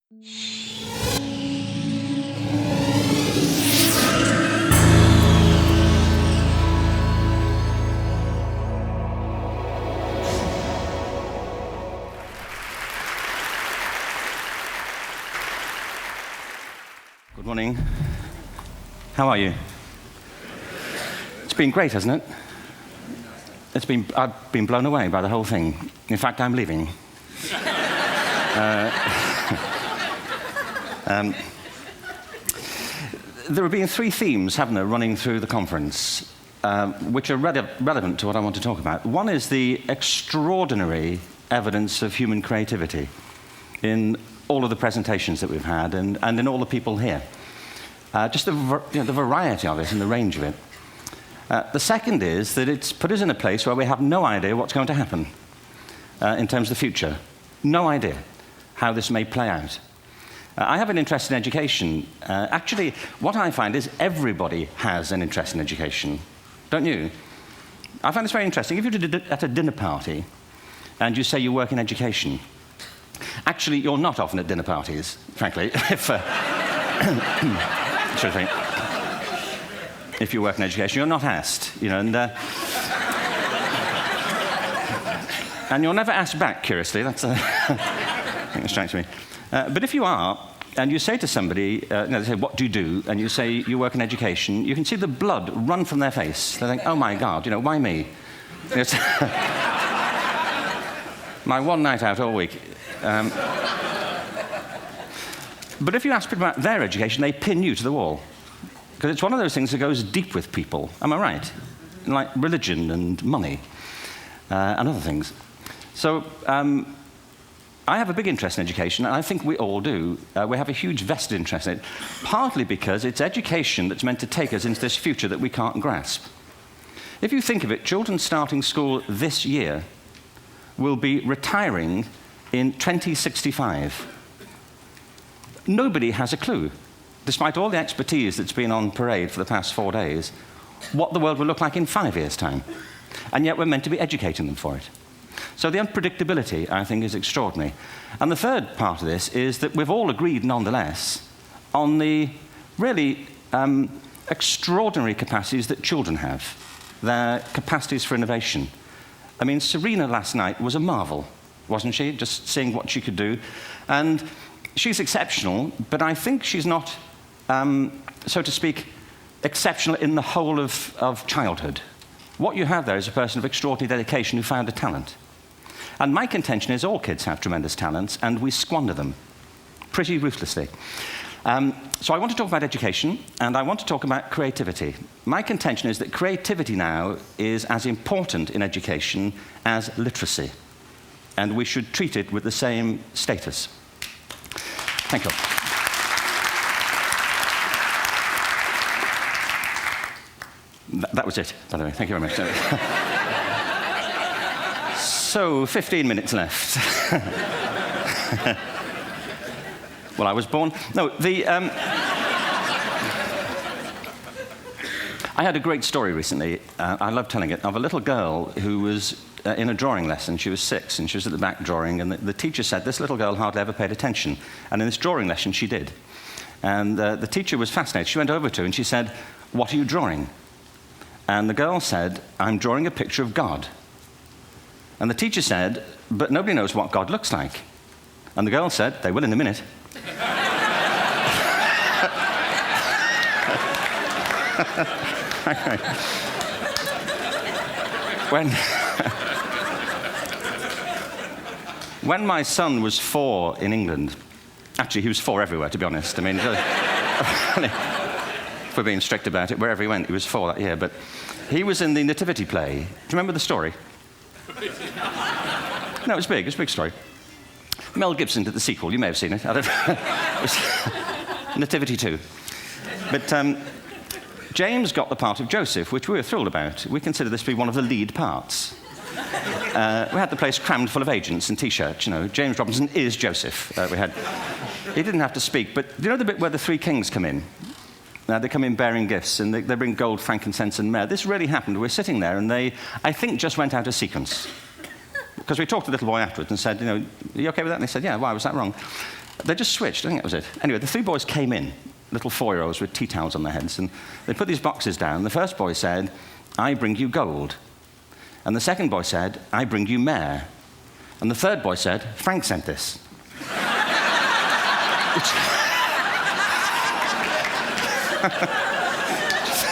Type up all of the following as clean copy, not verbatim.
Good morning. How are you? It's been great, hasn't it? I've been blown away by the whole thing. In fact, I'm leaving. There have been three themes, haven't there, running through the conference, which are relevant to what I want to talk about. One is the extraordinary evidence of human creativity in all of the presentations that we've had and in all the people here. Just the variety of it and the range of it. The second is that it's put us in a place where we have no idea what's going to happen in terms of the future. No idea how this may play out. I have an interest in education. Actually, what I find is everybody has an interest in education. Don't you? I find this very interesting. If you're at a dinner party and you say you work in education, actually, you're not often at dinner parties, frankly, if you work in education, you're not asked, and you're never asked back, curiously. That's I think it strikes me. But if you are, and you say to somebody, they say, what do you do? And you say, you work in education, you can see the blood run from their face. They think, oh my God, why me? It's my one night out all week. But if you ask people about their education, they pin you to the wall. Because it's one of those things that goes deep with people. Am I right? Like religion and money and other things. So I have a big interest in education, and I think we all do. We have a huge vested interest in it, partly because it's education that's meant to take us into this future that we can't grasp. If you think of it, children starting school this year will be retiring in 2065. Nobody has a clue, despite all the expertise that's been on parade for the past 4 days, what the world will look like in 5 years' time. And yet we're meant to be educating them for it. So the unpredictability, I think, is extraordinary. And the third part of this is that we've all agreed, nonetheless, on the really extraordinary capacities that children have, their capacities for innovation. I mean, Serena last night was a marvel, wasn't she? Just seeing what she could do. And she's exceptional, but I think she's not, so to speak, exceptional in the whole of childhood. What you have there is a person of extraordinary dedication who found a talent. And my contention is all kids have tremendous talents, and we squander them pretty ruthlessly. So I want to talk about education, and I want to talk about creativity. My contention is that creativity now is as important in education as literacy, and we should treat it with the same status. Thank you. That was it, by the way. Thank you very much. So, 15 minutes left. Well, I was born... No, I had a great story recently, I love telling it, of a little girl who was in a drawing lesson. She was 6, and she was at the back drawing, and the teacher said this little girl hardly ever paid attention. And in this drawing lesson, she did. And the teacher was fascinated. She went over to her and she said, "What are you drawing?" And the girl said, "I'm drawing a picture of God." And the teacher said, "But nobody knows what God looks like." And the girl said, "They will in a minute." When my son was 4 in England, actually he was 4 everywhere, to be honest. I mean, if we're being strict about it, wherever he went, he was 4 that year. But he was in the Nativity play. Do you remember the story? No, it was big. It was a big story. Mel Gibson did the sequel. You may have seen it. I don't know. It was Nativity 2. But James got the part of Joseph, which we were thrilled about. We consider this to be one of the lead parts. We had the place crammed full of agents and T-shirts, James Robinson is Joseph. He didn't have to speak, but do you know the bit where the 3 kings come in? They come in bearing gifts, and they bring gold, frankincense, and myrrh. This really happened. We're sitting there, and they, I think, just went out of sequence. Because we talked to the little boy afterwards and said, are you okay with that? And they said, yeah, why was that wrong? They just switched, I think that was it. Anyway, the three boys came in, little 4-year-olds with tea towels on their heads, and they put these boxes down. The first boy said, "I bring you gold." And the second boy said, "I bring you mare." And the third boy said, "Frank sent this."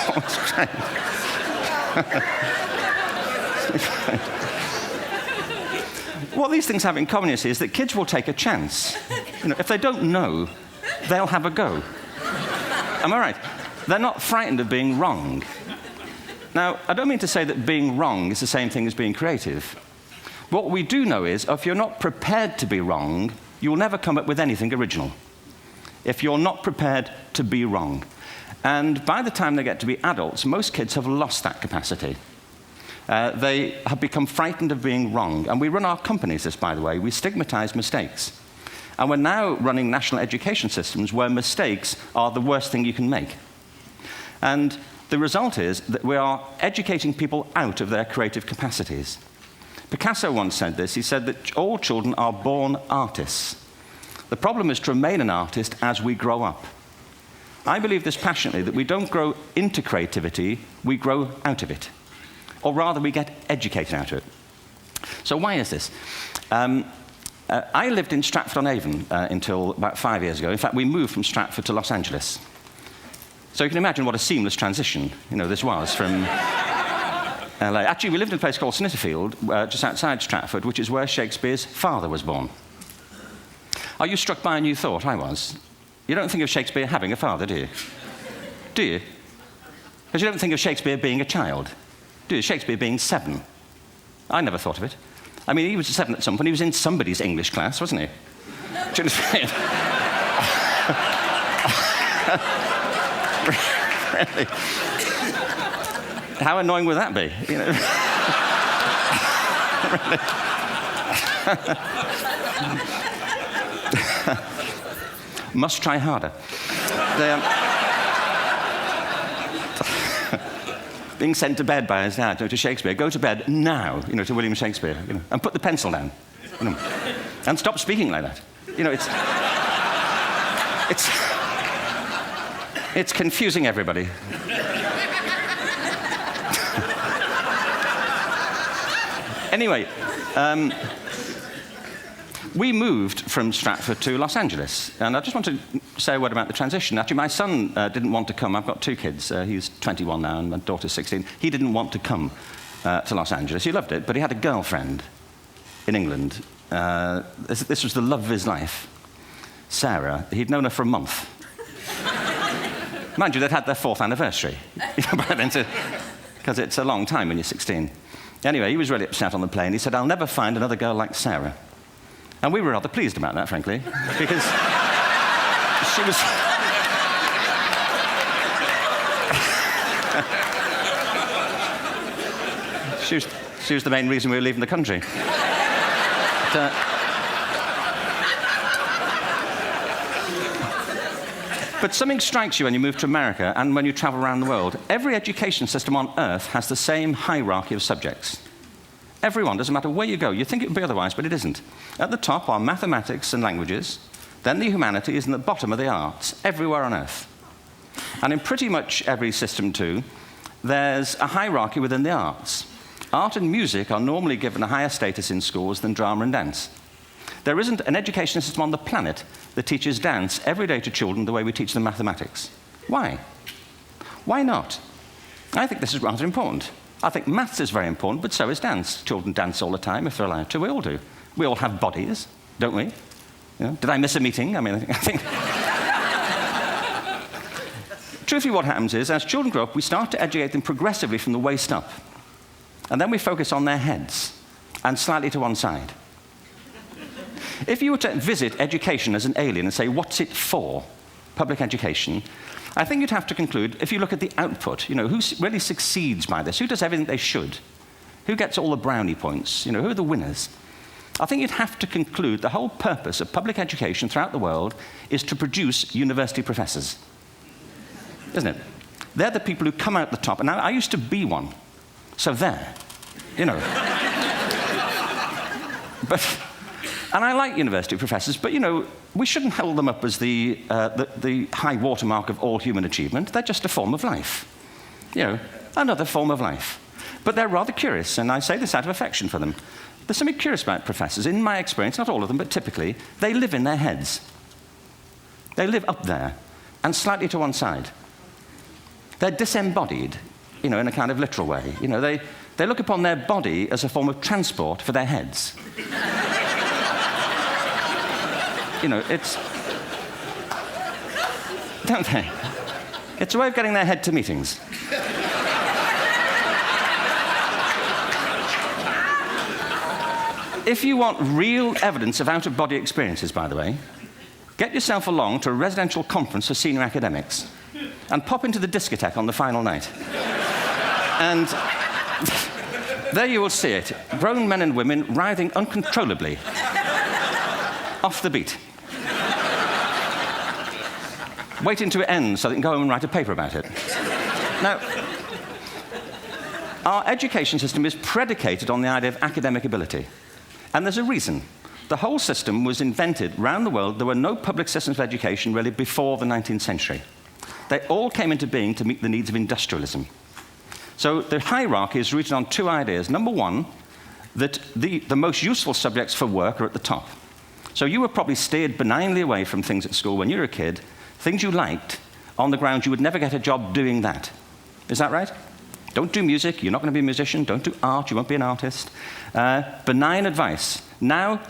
That was great. What these things have in common, you see, is that kids will take a chance. If they don't know, they'll have a go. Am I right? They're not frightened of being wrong. Now, I don't mean to say that being wrong is the same thing as being creative. What we do know is, if you're not prepared to be wrong, you'll never come up with anything original. If you're not prepared to be wrong. And by the time they get to be adults, most kids have lost that capacity. They have become frightened of being wrong. And we run our companies this, by the way. We stigmatize mistakes. And we're now running national education systems where mistakes are the worst thing you can make. And the result is that we are educating people out of their creative capacities. Picasso once said this. He said that all children are born artists. The problem is to remain an artist as we grow up. I believe this passionately, that we don't grow into creativity, we grow out of it. Or rather, we get educated out of it. So why is this? I lived in Stratford-on-Avon until about 5 years ago. In fact, we moved from Stratford to Los Angeles. So you can imagine what a seamless transition this was from LA. Actually, we lived in a place called Snitterfield, just outside Stratford, which is where Shakespeare's father was born. Are you struck by a new thought? I was. You don't think of Shakespeare having a father, do you? Do you? Because you don't think of Shakespeare being a child. Do you? Shakespeare being 7. I never thought of it. I mean, he was 7 at some point. He was in somebody's English class, wasn't he? Do you understand? Really? How annoying would that be? Must try harder. Being sent to bed by his dad to Shakespeare. Go to bed now, to William Shakespeare, and put the pencil down, and stop speaking like that. It's confusing everybody. Anyway, we moved from Stratford to Los Angeles, and I just want to say a word about the transition. Actually, my son didn't want to come. I've got 2 kids. He's 21 now, and my daughter's 16. He didn't want to come to Los Angeles. He loved it, but he had a girlfriend in England. This was the love of his life, Sarah. He'd known her for a month. Mind you, they'd had their 4th anniversary, because it's a long time when you're 16. Anyway, he was really upset on the plane. He said, "I'll never find another girl like Sarah." And we were rather pleased about that, frankly, because she was... she was the main reason we were leaving the country. But something strikes you when you move to America and when you travel around the world. Every education system on Earth has the same hierarchy of subjects. Everyone, doesn't matter where you go. You think it would be otherwise, but it isn't. At the top are mathematics and languages, then the humanities, and at the bottom are the arts, everywhere on Earth. And in pretty much every system, too, there's a hierarchy within the arts. Art and music are normally given a higher status in schools than drama and dance. There isn't an education system on the planet that teaches dance every day to children the way we teach them mathematics. Why? Why not? I think this is rather important. I think maths is very important, but so is dance. Children dance all the time if they're allowed to. We all do. We all have bodies, don't we? Did I miss a meeting? I think... Truthfully, what happens is, as children grow up, we start to educate them progressively from the waist up. And then we focus on their heads, and slightly to one side. If you were to visit education as an alien and say, what's it for, public education, I think you'd have to conclude, if you look at the output, who really succeeds by this? Who does everything they should? Who gets all the brownie points? Who are the winners? I think you'd have to conclude the whole purpose of public education throughout the world is to produce university professors. Isn't it? They're the people who come out the top. And I used to be one. So there. But And I like university professors, but, we shouldn't hold them up as the high watermark of all human achievement. They're just a form of life. Another form of life. But they're rather curious, and I say this out of affection for them. There's something curious about professors. In my experience, not all of them, but typically, they live in their heads. They live up there, and slightly to one side. They're disembodied, in a kind of literal way. They look upon their body as a form of transport for their heads. It's... Don't they? It's a way of getting their head to meetings. If you want real evidence of out-of-body experiences, by the way, get yourself along to a residential conference for senior academics and pop into the discotheque on the final night. And there you will see it, grown men and women writhing uncontrollably off the beat, waiting to end so they can go home and write a paper about it. Now, our education system is predicated on the idea of academic ability. And there's a reason. The whole system was invented around the world. There were no public systems of education really before the 19th century. They all came into being to meet the needs of industrialism. So the hierarchy is rooted on two ideas. Number one, that the most useful subjects for work are at the top. So you were probably steered benignly away from things at school when you were a kid, things you liked, on the grounds you would never get a job doing that. Is that right? Don't do music, you're not going to be a musician. Don't do art, you won't be an artist. Benign advice, now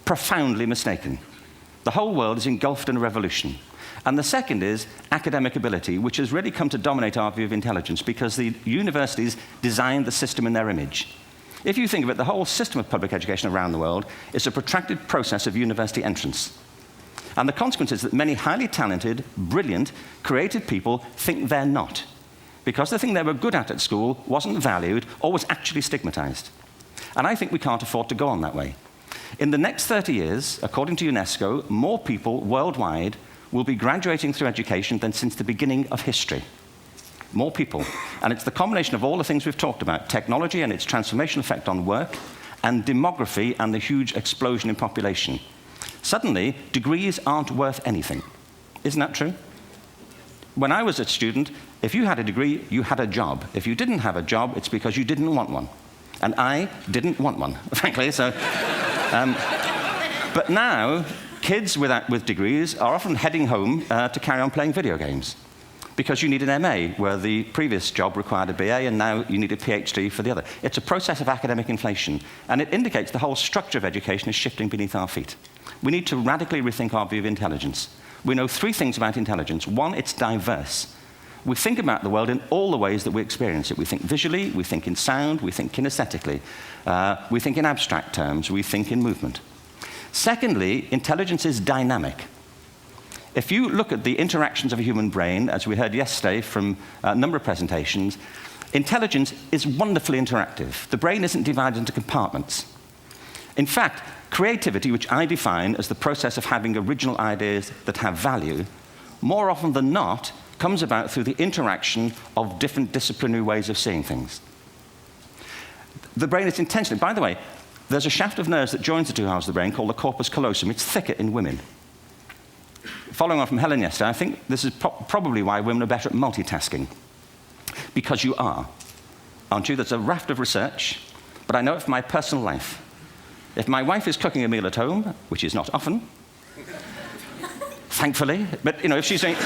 profoundly mistaken. The whole world is engulfed in a revolution. And the second is academic ability, which has really come to dominate our view of intelligence because the universities designed the system in their image. If you think of it, the whole system of public education around the world is a protracted process of university entrance. And the consequence is that many highly talented, brilliant, creative people think they're not, because the thing they were good at school wasn't valued or was actually stigmatized. And I think we can't afford to go on that way. In the next 30 years, according to UNESCO, more people worldwide will be graduating through education than since the beginning of history. More people. And it's the combination of all the things we've talked about, technology and its transformational effect on work, and demography and the huge explosion in population. Suddenly, degrees aren't worth anything. Isn't that true? When I was a student, if you had a degree, you had a job. If you didn't have a job, it's because you didn't want one. And I didn't want one, frankly. So, but now, kids with degrees are often heading home to carry on playing video games because you need an MA, where the previous job required a BA, and now you need a PhD for the other. It's a process of academic inflation, and it indicates the whole structure of education is shifting beneath our feet. We need to radically rethink our view of intelligence. We know three things about intelligence. One, it's diverse. We think about the world in all the ways that we experience it. We think visually, we think in sound, we think kinesthetically, we think in abstract terms, we think in movement. Secondly, intelligence is dynamic. If you look at the interactions of a human brain, as we heard yesterday from a number of presentations, intelligence is wonderfully interactive. The brain isn't divided into compartments. In fact, creativity, which I define as the process of having original ideas that have value, more often than not, comes about through the interaction of different disciplinary ways of seeing things. The brain is intentionally, by the way, there's a shaft of nerves that joins the two halves of the brain called the corpus callosum. It's thicker in women. Following on from Helen yesterday, I think this is probably why women are better at multitasking. Because you are, aren't you? There's a raft of research, but I know it from my personal life. If my wife is cooking a meal at home, which is not often, thankfully, but if she's doing...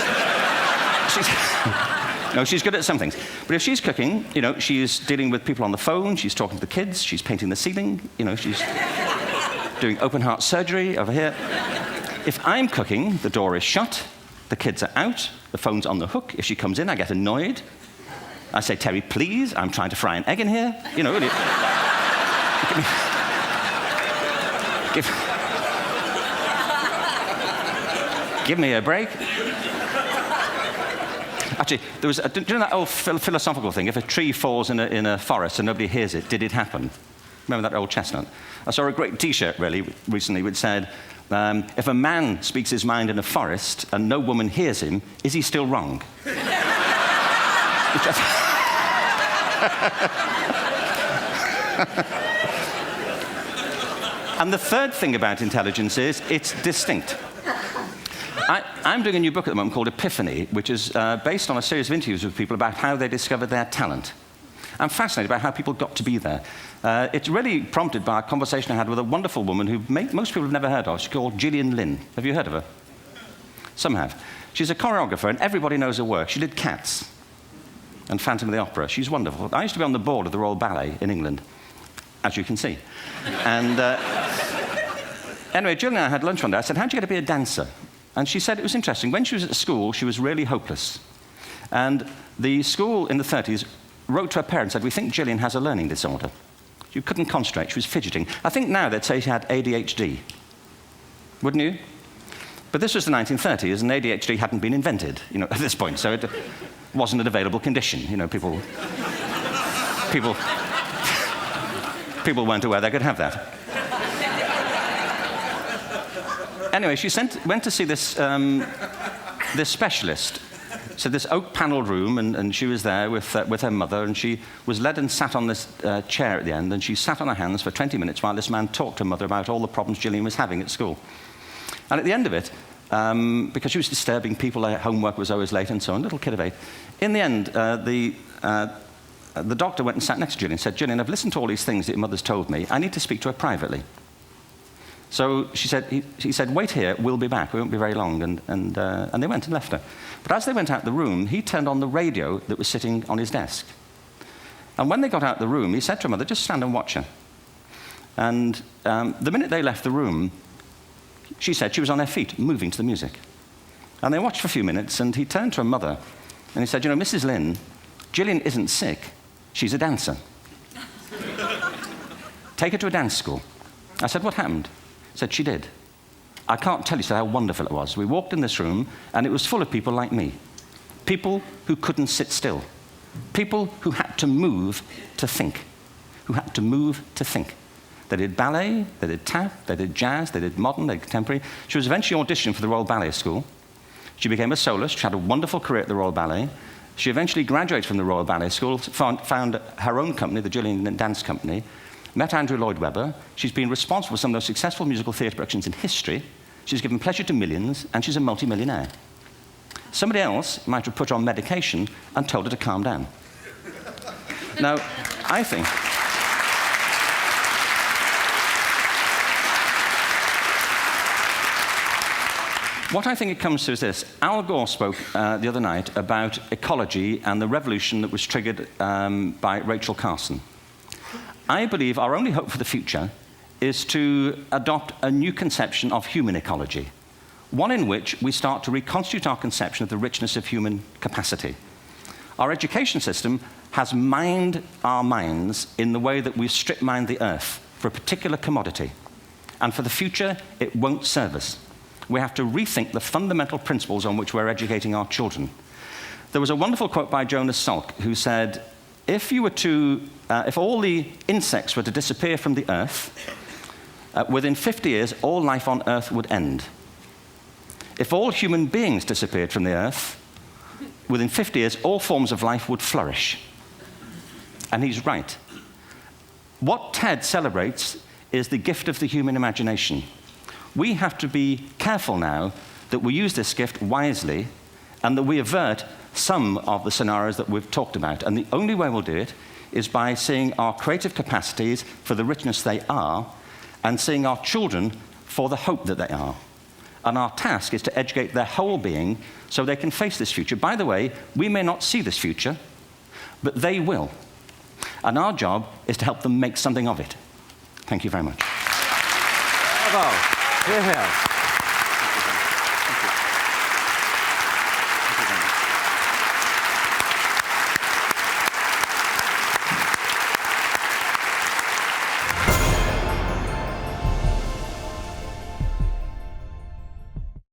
No, she's good at some things. But if she's cooking, she's dealing with people on the phone, she's talking to the kids, she's painting the ceiling, she's doing open heart surgery over here. If I'm cooking, the door is shut, the kids are out, the phone's on the hook. If she comes in, I get annoyed. I say, Terry, please, I'm trying to fry an egg in here. Really. Give me a break. Actually, do you know that old philosophical thing? If a tree falls in a forest and nobody hears it, did it happen? Remember that old chestnut? I saw a great T-shirt recently which said, if a man speaks his mind in a forest and no woman hears him, is he still wrong? And the third thing about intelligence is it's distinct. I'm doing a new book at the moment called Epiphany, which is based on a series of interviews with people about how they discovered their talent. I'm fascinated by how people got to be there. It's really prompted by a conversation I had with a wonderful woman who most people have never heard of. She's called Gillian Lynn. Have you heard of her? Some have. She's a choreographer, and everybody knows her work. She did Cats and Phantom of the Opera. She's wonderful. I used to be on the board of the Royal Ballet in England, as you can see. And anyway, Gillian and I had lunch one day. I said, how'd you get to be a dancer? And she said it was interesting. When she was at school, she was really hopeless. And the school in the 30s wrote to her parents and said, we think Gillian has a learning disorder. She couldn't concentrate. She was fidgeting. I think now they'd say she had ADHD. Wouldn't you? But this was the 1930s, and ADHD hadn't been invented, at this point. So it wasn't an available condition. People weren't aware they could have that. Anyway, she went to see this specialist. So this oak-panelled room, and she was there with her mother, and she was led and sat on this chair at the end, and she sat on her hands for 20 minutes while this man talked to her mother about all the problems Gillian was having at school. And at the end of it, because she was disturbing people, her homework was always late and so on, little kid of 8, in the end, the doctor went and sat next to Gillian and said, Gillian, I've listened to all these things that your mother's told me. I need to speak to her privately. So he said, wait here, we'll be back. We won't be very long. And they went and left her. But as they went out the room, he turned on the radio that was sitting on his desk. And when they got out the room, he said to her mother, just stand and watch her. And the minute they left the room, she said she was on her feet, moving to the music. And they watched for a few minutes, and he turned to her mother, and he said, Mrs. Lynn, Gillian isn't sick. She's a dancer. Take her to a dance school. I said, what happened? He said, she did. I can't tell you how wonderful it was. We walked in this room, and it was full of people like me. People who couldn't sit still. People who had to move to think. Who had to move to think. They did ballet, they did tap, they did jazz, they did modern, they did contemporary. She was eventually auditioned for the Royal Ballet School. She became a soloist. She had a wonderful career at the Royal Ballet. She eventually graduated from the Royal Ballet School, found her own company, the Gillian Dance Company, met Andrew Lloyd Webber. She's been responsible for some of the most successful musical theatre productions in history. She's given pleasure to millions, and she's a multi-millionaire. Somebody else might have put her on medication and told her to calm down. Now, I think... What I think it comes to is this. Al Gore spoke the other night about ecology and the revolution that was triggered by Rachel Carson. I believe our only hope for the future is to adopt a new conception of human ecology, one in which we start to reconstitute our conception of the richness of human capacity. Our education system has mined our minds in the way that we strip mine the earth for a particular commodity, and for the future, it won't serve us. We have to rethink the fundamental principles on which we're educating our children. There was a wonderful quote by Jonas Salk, who said, if all the insects were to disappear from the earth, within 50 years, all life on earth would end. If all human beings disappeared from the earth, within 50 years, all forms of life would flourish. And he's right. What TED celebrates is the gift of the human imagination. We have to be careful now that we use this gift wisely and that we avert some of the scenarios that we've talked about. And the only way we'll do it is by seeing our creative capacities for the richness they are and seeing our children for the hope that they are. And our task is to educate their whole being so they can face this future. By the way, we may not see this future, but they will. And our job is to help them make something of it. Thank you very much. Bravo. Here, here.